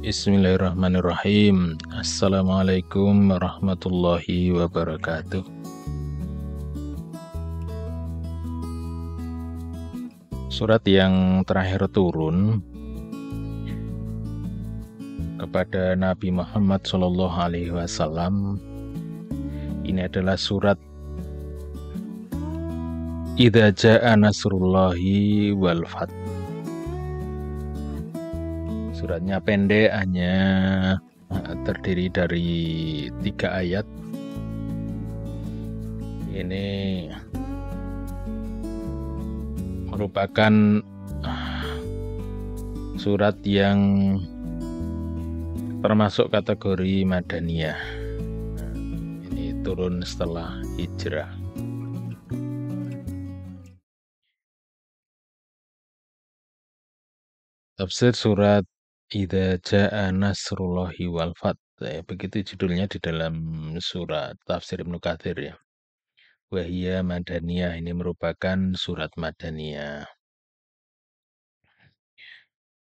Bismillahirrahmanirrahim. Assalamualaikum warahmatullahi wabarakatuh. Surat yang terakhir turun kepada Nabi Muhammad SAW ini adalah surat Idza jaa nasrullahi wal fath. Suratnya pendek, hanya terdiri dari 3 ayat. Ini merupakan surat yang termasuk kategori Madaniyah. Ini turun setelah hijrah. Tafsir surat Idza jaa nasrullahi wal fath, begitu judulnya di dalam surat tafsir Ibnu Katsir ya. Wahia Madaniyah, ini merupakan surat Madaniyah.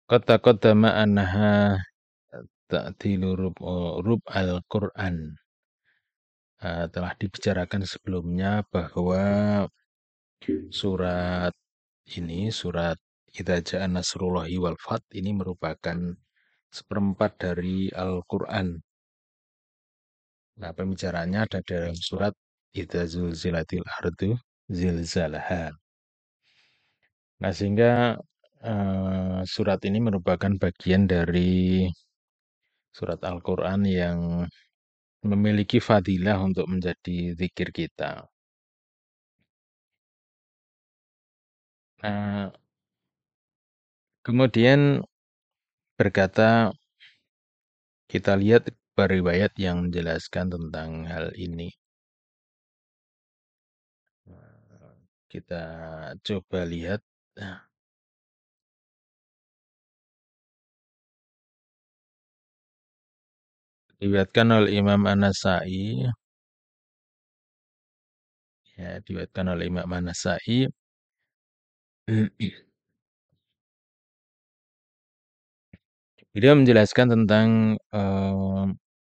Qad taqaddama annaha ta'dilu rub al-Qur'an. Telah dibicarakan sebelumnya bahwa surat ini, surat Idza jaa nasrullahi wal fath, ini merupakan seperempat dari Al-Quran. Nah, pembicaraannya ada dalam surat Idza zulzilatil ardu zilzalaha. Nah, sehingga surat ini merupakan bagian dari surat Al-Quran yang memiliki fadilah untuk menjadi zikir kita. Nah, kemudian berkata, kita lihat riwayat yang menjelaskan tentang hal ini. Kita coba lihat. Diriwayatkan oleh Imam An-Nasa'i. Ya, diriwayatkan oleh Imam An-Nasa'i. Beliau menjelaskan tentang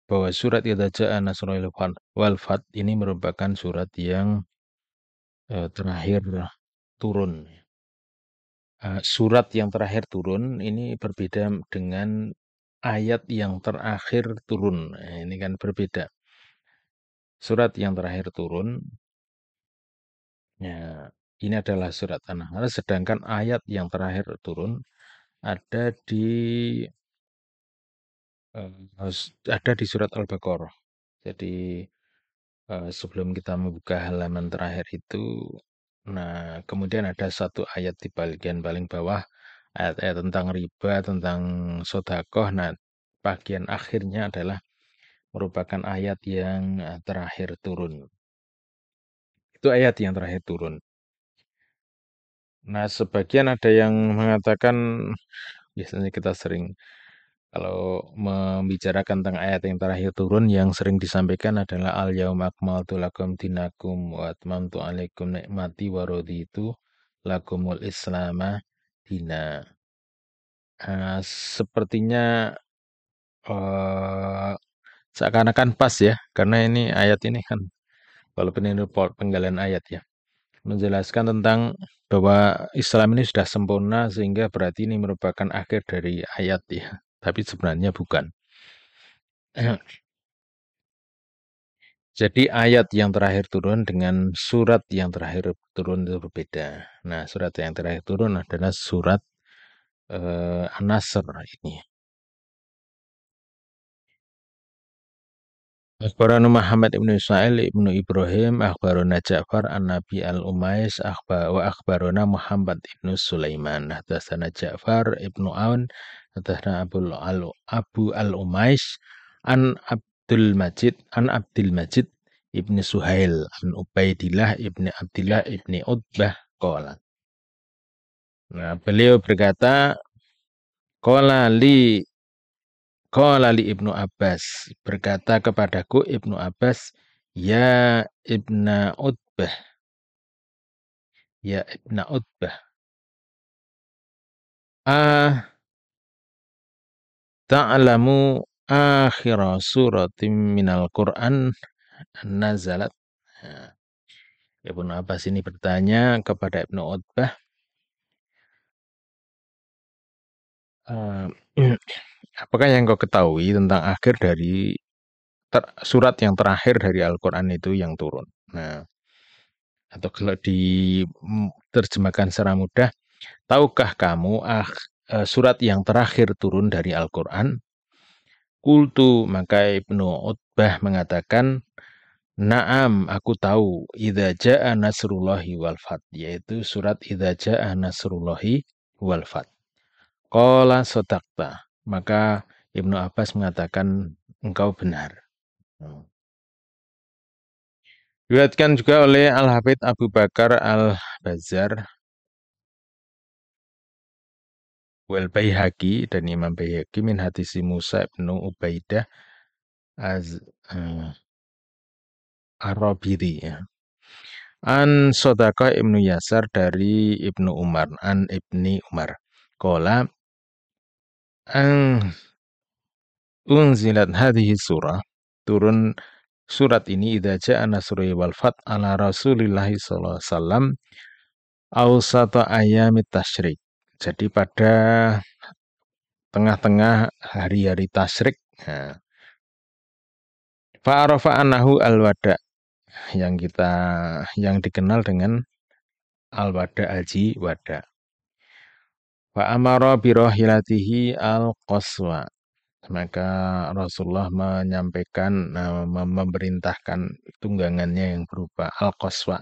bahwa surat Idza jaa nasrullahi wal fath ini merupakan surat yang terakhir turun. Surat yang terakhir turun ini berbeda dengan ayat yang terakhir turun. Ini kan berbeda. Surat yang terakhir turun, ya, ini adalah surat An-Nahl, sedangkan ayat yang terakhir turun ada di surat Al-Baqarah. Jadi sebelum kita membuka halaman terakhir itu, nah kemudian ada satu ayat di bagian paling bawah, ayat-ayat tentang riba, tentang sedekah. Nah, bagian akhirnya adalah merupakan ayat yang terakhir turun. Itu ayat yang terakhir turun. Nah, sebagian ada yang mengatakan, biasanya kita sering kalau membicarakan tentang ayat yang terakhir turun, yang sering disampaikan adalah al-yauma akmaltu lakum dinakum wa atmamtu alaikum ni'mati wa raditu lakumul islama dina. Sepertinya seakan-akan pas ya, karena ini ayat ini kan, walaupun ini penggalan ayat ya, menjelaskan tentang bahwa Islam ini sudah sempurna, sehingga berarti ini merupakan akhir dari ayat ya. Tapi sebenarnya bukan. Jadi ayat yang terakhir turun dengan surat yang terakhir turun itu berbeda. Nah, surat yang terakhir turun adalah surat An-Nasr ini. Akhbarana Muhammad ibnu Ismail ibnu Ibrahim, akhbarana Ja'far an-Nabi al-Umais, wa akhbarana Muhammad ibnu Sulaiman, hadatsana Ja'far ibnu Aun, hadatsana Abu al-Umais, an Abdul Majid ibni Suhail, an Ubaidillah ibni Abdillah ibni Utbah, qala. Nah, beliau berkata, qala li Ibnu Abbas, berkata kepadaku Ibnu Abbas, ya Ibna Utbah, ya Ibna Utbah. ta'lamu akhira suratim minal Qur'an nazalat. Nah, Ibnu Abbas ini bertanya kepada Ibnu Utbah, apakah yang kau ketahui tentang akhir dari surat yang terakhir dari Al-Quran itu yang turun? Nah, atau kalau diterjemahkan secara mudah, tahukah kamu surat yang terakhir turun dari Al-Quran? Kultu, maka Ibnu Utbah mengatakan, Naam, aku tahu. Idza jaa nasrullahi wal fath, yaitu surat Idza jaa nasrullahi wal fath. Qala sadaqta. Maka Ibnu Abbas mengatakan engkau benar. Diriwayatkan juga oleh Al-Hafidz Abu Bakar Al-Bazzar wal Baihaqi dan Imam Baihaqi min hadisi Musa bin Ubaidah az Ar-Rabidi, ya. An Sodaqah Ibnu Yasar dari Ibnu Umar, an Ibni Umar. Qala ang unzilat hadhihi surah, turun surat ini idza ja'a nasrullahi wal fath ala Rasulillah sallallahu alaihi wasallam awsata ayyamit tasyrik. Jadi pada tengah-tengah hari-hari tasyrik. Nah, fa'arafa annahu al-wada, yang dikenal dengan al-wada, haji wada. Wa amara birahilatihi al-qaswa. Maka Rasulullah menyampaikan, memerintahkan tunggangannya yang berupa al-qaswa.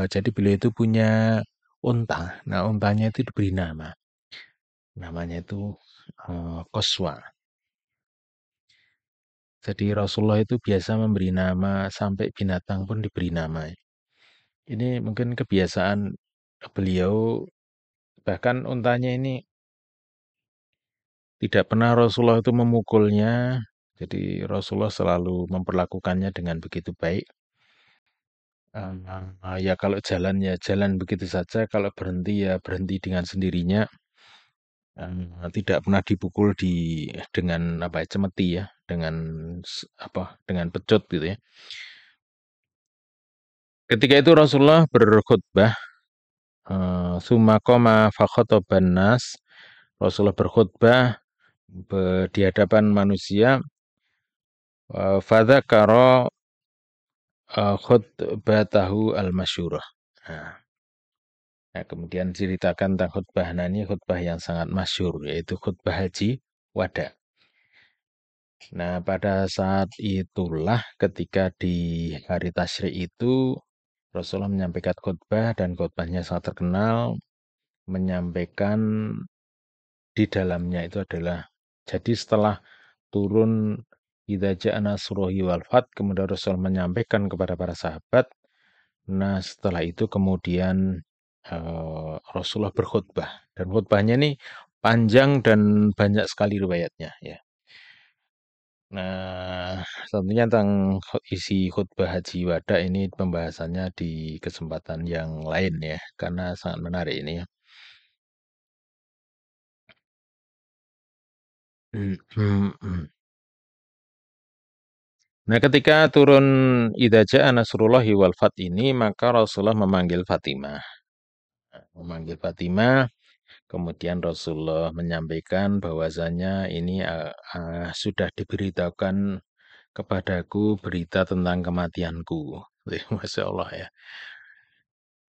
Jadi beliau itu punya unta. Nah, untanya itu diberi nama. Namanya itu qaswa. Jadi Rasulullah itu biasa memberi nama, sampai binatang pun diberi nama. Ini mungkin kebiasaan beliau, bahkan untanya ini tidak pernah Rasulullah itu memukulnya. Jadi Rasulullah selalu memperlakukannya dengan begitu baik. Ya kalau jalan ya jalan begitu saja, kalau berhenti ya berhenti dengan sendirinya. Tidak pernah dipukul dengan apa ya, cemeti ya, dengan pecut gitu ya. Ketika itu Rasulullah berkhutbah, summa qama fakhotoban nas. Rasulullah berkhutbah di hadapan manusia, fadzakara khutbatahu al-masyhurah. Nah, kemudian ceritakan tentang khutbah. Nah, ini khutbah yang sangat masyhur, yaitu khutbah haji wada. Nah, pada saat itulah ketika di hari tasyrik itu Rasulullah menyampaikan khutbah, dan khutbahnya sangat terkenal, menyampaikan di dalamnya itu adalah, jadi setelah turun idza ja'a nasrullahi wal fath, kemudian Rasul menyampaikan kepada para sahabat. Nah, setelah itu kemudian Rasulullah berkhutbah, dan khutbahnya ini panjang dan banyak sekali riwayatnya ya. Nah, tentunya tentang isi khutbah haji wada ini pembahasannya di kesempatan yang lain ya, karena sangat menarik ini ya. Nah, ketika turun idza jaa nasrullahi wal fath ini, maka Rasulullah memanggil Fatimah. Memanggil Fatimah, kemudian Rasulullah menyampaikan bahwasanya ini sudah diberitakan kepadaku berita tentang kematianku. Masya Allah ya.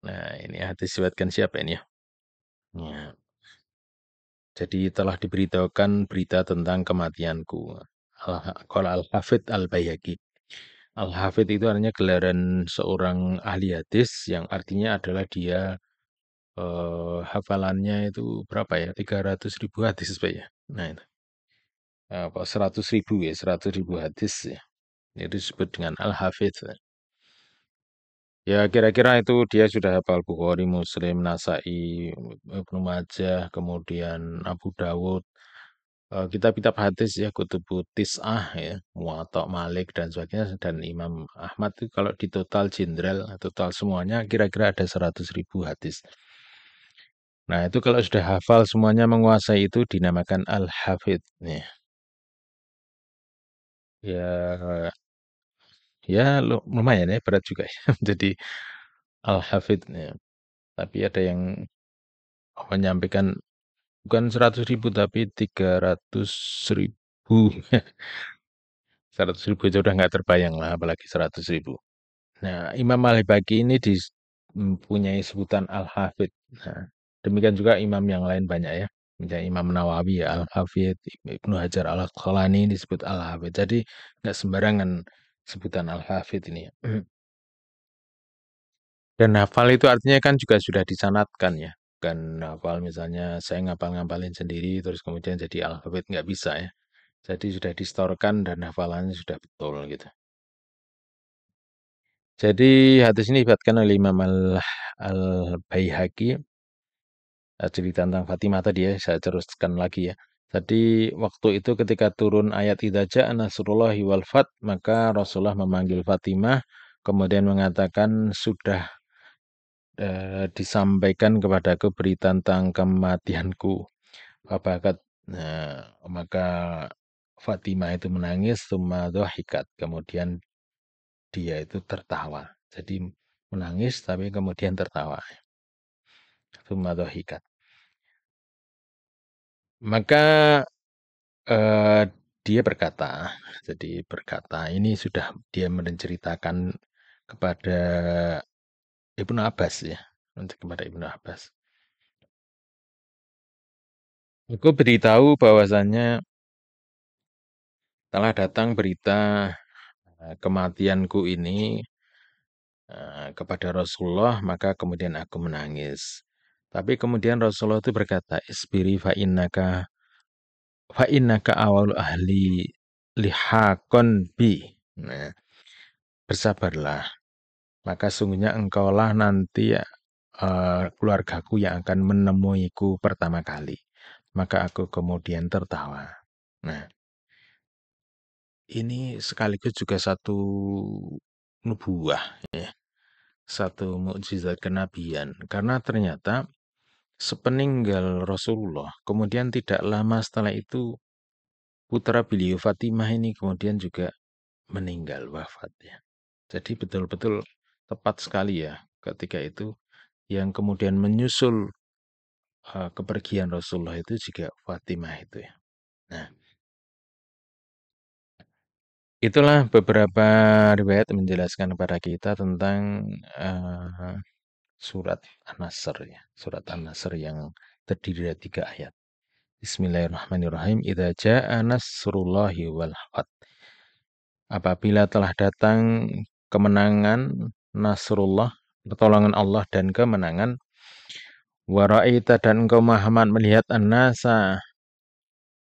Nah, ini hadis riwayatkan siapa ini ya? Ya. Jadi telah diberitahukan berita tentang kematianku. Qala Al-Hafidz Al-Baihaqi. Al-Hafidz itu artinya gelaran seorang ahli hadis, yang artinya adalah dia hafalannya itu berapa ya? 300.000 hadis Pak ya. Nah, itu. Apa 100.000 ya, 100.000 hadis ya. Itu disebut dengan Al-Hafidz. Ya kira-kira itu dia sudah hafal Bukhari, Muslim, Nasai, Ibnu Majah, kemudian Abu Dawud, kitab-kitab hadis ya, Kutubu Tis'ah ya, Muwatta Malik dan sebagainya, dan Imam Ahmad itu kalau di total jenderal, total semuanya kira-kira ada 100.000 hadis. Nah, itu kalau sudah hafal semuanya menguasai itu dinamakan al-hafidh. Ya, ya lumayan ya, berat juga ya. Jadi al-hafidh. Ya. Tapi ada yang menyampaikan bukan 100.000 tapi 300.000. 100.000 itu udah nggak terbayang lah, apalagi 100.000. Nah, Imam Al-Baqi ini mempunyai sebutan Al-Hafidh. Nah, demikian juga imam yang lain banyak ya. Misalnya Imam Nawawi ya, Al-Hafidh, Ibnu Hajar Al-Asqalani disebut Al-Hafidh. Jadi nggak sembarangan sebutan Al-Hafidh ini ya. Dan hafal itu artinya kan juga sudah disanatkan ya. Bukan hafal misalnya saya ngapal-ngapalin sendiri terus kemudian jadi Al-Hafidh nggak bisa ya. Jadi sudah distorkan dan hafalannya sudah betul gitu. Jadi hadis ini diriwayatkan oleh Imam Al-Baihaqi. Cerita tentang Fatimah tadi ya, saya teruskan lagi ya. Tadi waktu itu ketika turun ayat idza jaa nasrullahi wal fath, maka Rasulullah memanggil Fatimah kemudian mengatakan sudah disampaikan kepadaku berita tentang kematianku. Fabakat. Nah, maka Fatimah itu menangis, summa dhahikat. Kemudian dia itu tertawa. Jadi menangis tapi kemudian tertawa. Summa dhahikat. Maka eh, dia berkata, jadi berkata, ini sudah dia menceritakan kepada Ibnu Abbas ya, kepada Ibnu Abbas. Aku beritahu bahwasannya telah datang berita kematianku ini kepada Rasulullah, maka kemudian aku menangis. Tapi kemudian Rasulullah itu berkata, Isbiri fa innaka awal ahli lihakon bi. Nah, bersabarlah. Maka sungguhnya engkaulah nanti ya, keluargaku yang akan menemuiku pertama kali. Maka aku kemudian tertawa. Nah, ini sekaligus juga satu nubuah, ya, satu mukjizat kenabian. Karena ternyata sepeninggal Rasulullah, kemudian tidak lama setelah itu putra beliau Fatimah ini kemudian juga meninggal wafat ya. Jadi betul-betul tepat sekali ya ketika itu yang kemudian menyusul kepergian Rasulullah itu juga Fatimah itu ya. Nah, itulah beberapa riwayat menjelaskan kepada kita tentang surat An-Nasr ya. Surat An-Nasr yang terdiri dari 3 ayat. Bismillahirrahmanirrahim. Idza jaa nasrullahi wal fath. Apabila telah datang kemenangan Nasrullah, pertolongan Allah dan kemenangan, wa ra'aita dan engkau Muhammad melihat an-nasa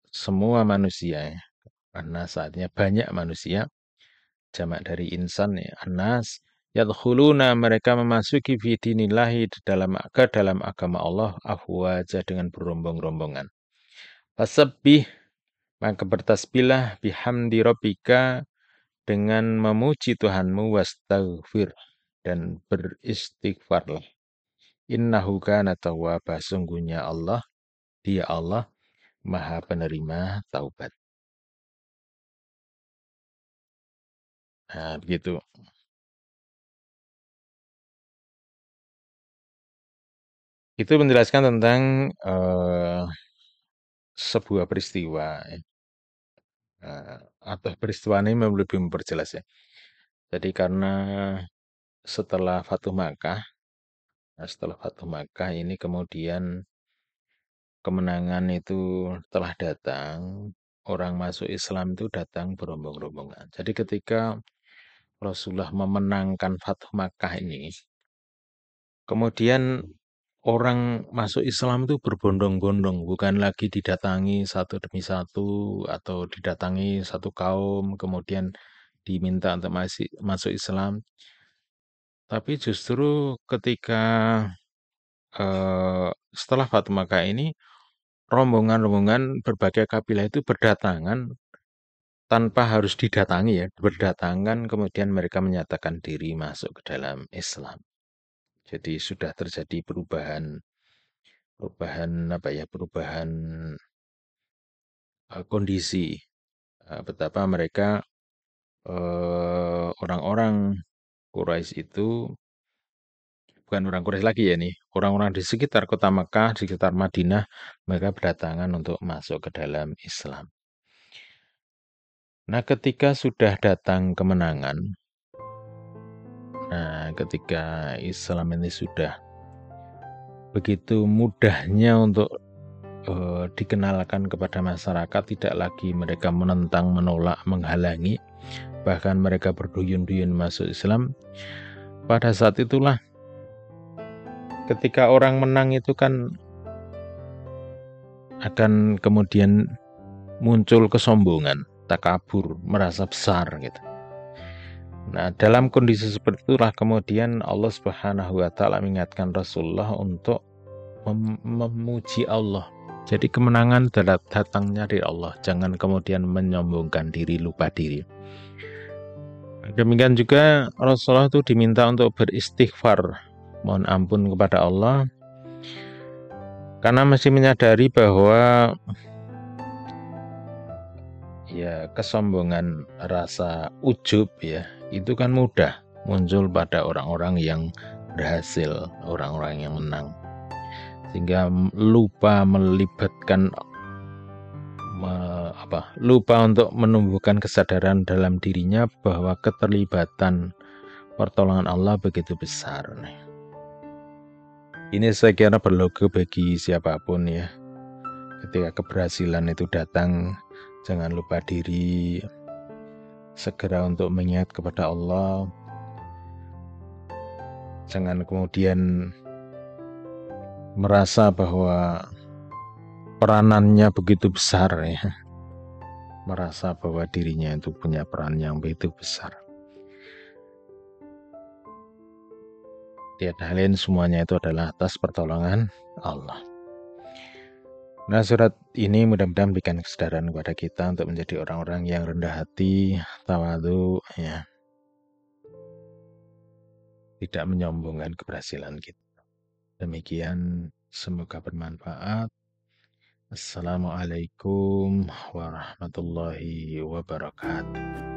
semua manusia ya. An-nas artinya banyak manusia, jamak dari insan ya. An-nas yadkhuluna mereka memasuki fi dinillahi ke dalam agama Allah afwaja dengan berombong-rombongan. Fasabbih maka bertasbihlah bihamdi rabbika dengan memuji Tuhanmu wastaghfir dan beristighfarlah. Innahu kana tawwaba sungguhnya Allah, dia Allah Maha penerima taubat. Nah, begitu. Itu menjelaskan tentang sebuah peristiwa atau peristiwa ini lebih memperjelas ya. Jadi karena setelah Fatuh Makkah ini kemudian kemenangan itu telah datang, orang masuk Islam itu datang berombong-rombongan. Jadi ketika Rasulullah memenangkan Fatuh Makkah ini, kemudian orang masuk Islam itu berbondong-bondong, bukan lagi didatangi satu demi satu atau didatangi satu kaum, kemudian diminta untuk masuk Islam. Tapi justru ketika setelah Fatu Makkah ini, rombongan-rombongan berbagai kabilah itu berdatangan tanpa harus didatangi ya, berdatangan kemudian mereka menyatakan diri masuk ke dalam Islam. Jadi sudah terjadi perubahan perubahan kondisi, betapa mereka orang-orang Quraisy itu bukan orang Quraisy lagi ya nih, orang-orang di sekitar kota Mekah, di sekitar Madinah, mereka berdatangan untuk masuk ke dalam Islam. Nah, ketika sudah datang kemenangan, ketika Islam ini sudah begitu mudahnya untuk dikenalkan kepada masyarakat, tidak lagi mereka menentang, menolak, menghalangi, bahkan mereka berduyun-duyun masuk Islam. Pada saat itulah ketika orang menang itu kan akan kemudian muncul kesombongan, takabur, merasa besar gitu. Nah, dalam kondisi seperti itulah kemudian Allah Subhanahu wa taala mengingatkan Rasulullah untuk memuji Allah. Jadi kemenangan datangnya dari Allah, jangan kemudian menyombongkan diri, lupa diri. Demikian juga Rasulullah itu diminta untuk beristighfar, mohon ampun kepada Allah, karena masih menyadari bahwa ya kesombongan, rasa ujub ya, itu kan mudah muncul pada orang-orang yang berhasil, orang-orang yang menang. Sehingga lupa melibatkan lupa untuk menumbuhkan kesadaran dalam dirinya bahwa keterlibatan pertolongan Allah begitu besar. Ini saya kira berlaku bagi siapapun ya. Ketika keberhasilan itu datang, jangan lupa diri, segera untuk mengingat kepada Allah. Jangan kemudian merasa bahwa peranannya begitu besar ya. Merasa bahwa dirinya itu punya peran yang begitu besar. Tiada lain, semuanya itu adalah atas pertolongan Allah. Nah, surat ini mudah-mudahan memberikan kesadaran kepada kita untuk menjadi orang-orang yang rendah hati, tawadhu, ya. Tidak menyombongkan keberhasilan kita. Demikian, semoga bermanfaat. Assalamualaikum warahmatullahi wabarakatuh.